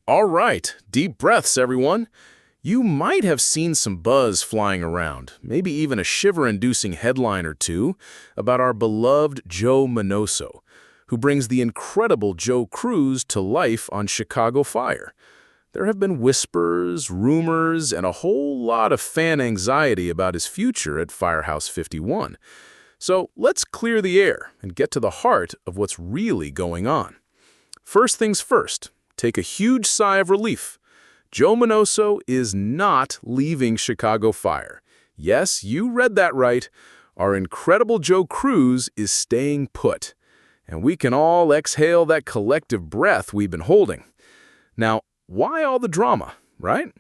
All right, deep breaths, everyone. You might have seen some buzz flying around, maybe even a shiver-inducing headline or two, about our beloved Joe Minoso, who brings the incredible Joe Cruz to life on Chicago Fire. There have been whispers, rumors, and a whole lot of fan anxiety about his future at Firehouse 51. So let's clear the air and get to the heart of what's really going on. First things first, take a huge sigh of relief. Joe Minoso is not leaving Chicago Fire. Yes, you read that right. Our incredible Joe Cruz is staying put. And we can all exhale that collective breath we've been holding. Now, why all the drama, right?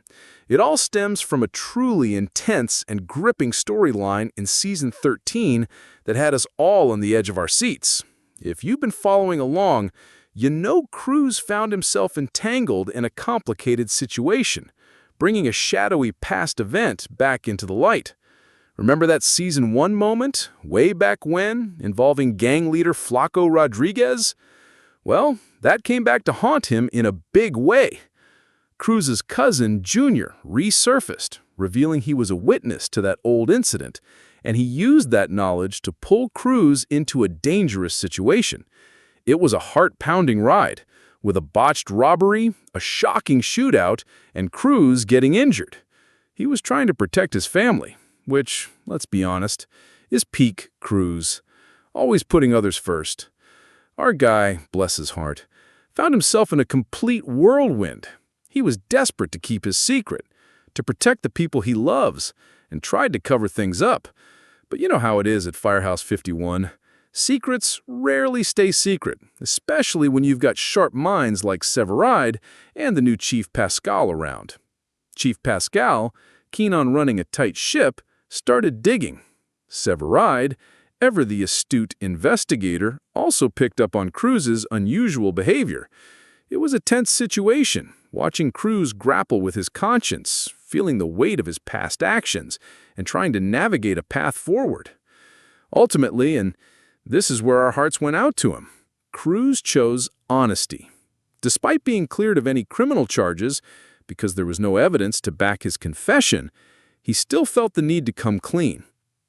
It all stems from a truly intense and gripping storyline in Season 13 that had us all on the edge of our seats. If you've been following along, you know Cruz found himself entangled in a complicated situation, bringing a shadowy past event back into the light. Remember that Season 1 moment, way back when, involving gang leader Flaco Rodriguez? Well, that came back to haunt him in a big way. Cruz's cousin, Junior, resurfaced, revealing he was a witness to that old incident, and he used that knowledge to pull Cruz into a dangerous situation. It was a heart-pounding ride, with a botched robbery, a shocking shootout, and Cruz getting injured. He was trying to protect his family, which, let's be honest, is peak Cruz, always putting others first. Our guy, bless his heart, found himself in a complete whirlwind. He was desperate to keep his secret, to protect the people he loves, and tried to cover things up. But you know how it is at Firehouse 51. Secrets rarely stay secret, especially when you've got sharp minds like Severide and the new Chief Pascal around. Chief Pascal, keen on running a tight ship, started digging. Severide, ever the astute investigator, also picked up on Cruz's unusual behavior. It was a tense situation, watching Cruz grapple with his conscience, feeling the weight of his past actions, and trying to navigate a path forward. Ultimately, and this is where our hearts went out to him, Cruz chose honesty. Despite being cleared of any criminal charges, because there was no evidence to back his confession, he still felt the need to come clean.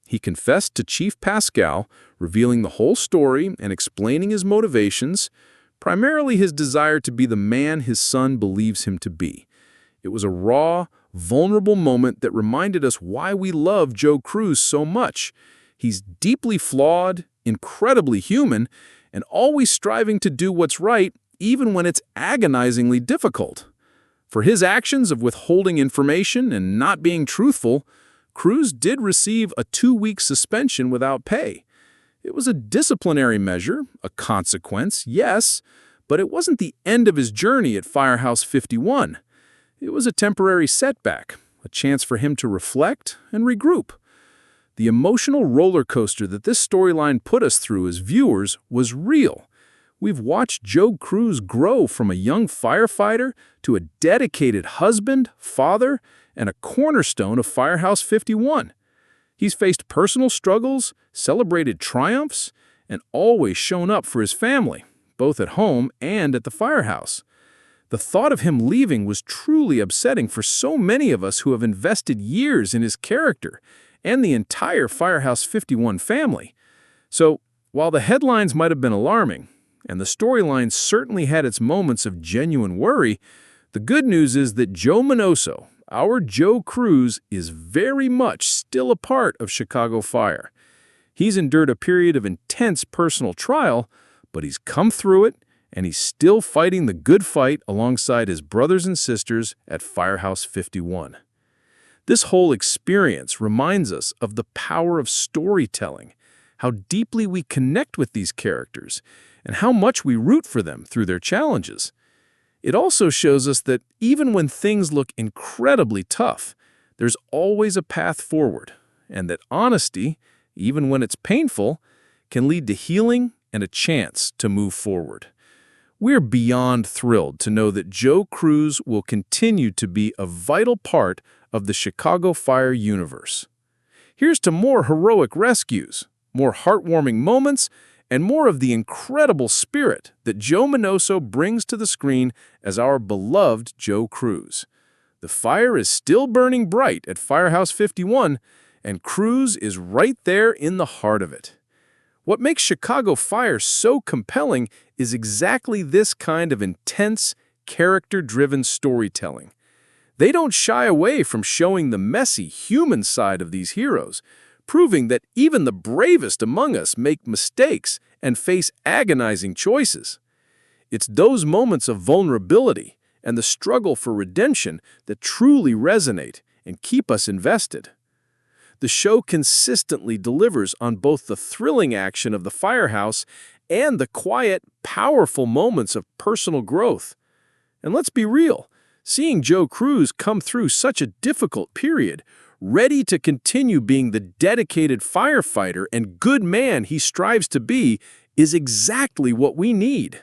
He confessed to Chief Pascal, revealing the whole story and explaining his motivations, primarily his desire to be the man his son believes him to be. It was a raw, vulnerable moment that reminded us why we love Joe Cruz so much. He's deeply flawed, incredibly human, and always striving to do what's right, even when it's agonizingly difficult. For his actions of withholding information and not being truthful, Cruz did receive a 2-week suspension without pay. It was a disciplinary measure, a consequence, yes, but it wasn't the end of his journey at Firehouse 51. It was a temporary setback, a chance for him to reflect and regroup. The emotional roller coaster that this storyline put us through as viewers was real. We've watched Joe Cruz grow from a young firefighter to a dedicated husband, father, and a cornerstone of Firehouse 51. He's faced personal struggles, celebrated triumphs, and always shown up for his family, both at home and at the firehouse. The thought of him leaving was truly upsetting for so many of us who have invested years in his character and the entire Firehouse 51 family. So, while the headlines might have been alarming, and the storyline certainly had its moments of genuine worry, the good news is that Joe Minoso, our Joe Cruz, is very much still a part of Chicago Fire. He's endured a period of intense personal trial, but he's come through it, and he's still fighting the good fight alongside his brothers and sisters at Firehouse 51. This whole experience reminds us of the power of storytelling, how deeply we connect with these characters, and how much we root for them through their challenges. It also shows us that even when things look incredibly tough, there's always a path forward, and that honesty, even when it's painful, can lead to healing and a chance to move forward. We're beyond thrilled to know that Joe Cruz will continue to be a vital part of the Chicago Fire universe. Here's to more heroic rescues, more heartwarming moments, and more of the incredible spirit that Joe Minoso brings to the screen as our beloved Joe Cruz. The fire is still burning bright at Firehouse 51, and Cruz is right there in the heart of it. What makes Chicago Fire so compelling is exactly this kind of intense, character-driven storytelling. They don't shy away from showing the messy, human side of these heroes, proving that even the bravest among us make mistakes and face agonizing choices. It's those moments of vulnerability and the struggle for redemption that truly resonate and keep us invested. The show consistently delivers on both the thrilling action of the firehouse and the quiet, powerful moments of personal growth. And let's be real, seeing Joe Cruz come through such a difficult period, ready to continue being the dedicated firefighter and good man he strives to be, is exactly what we need.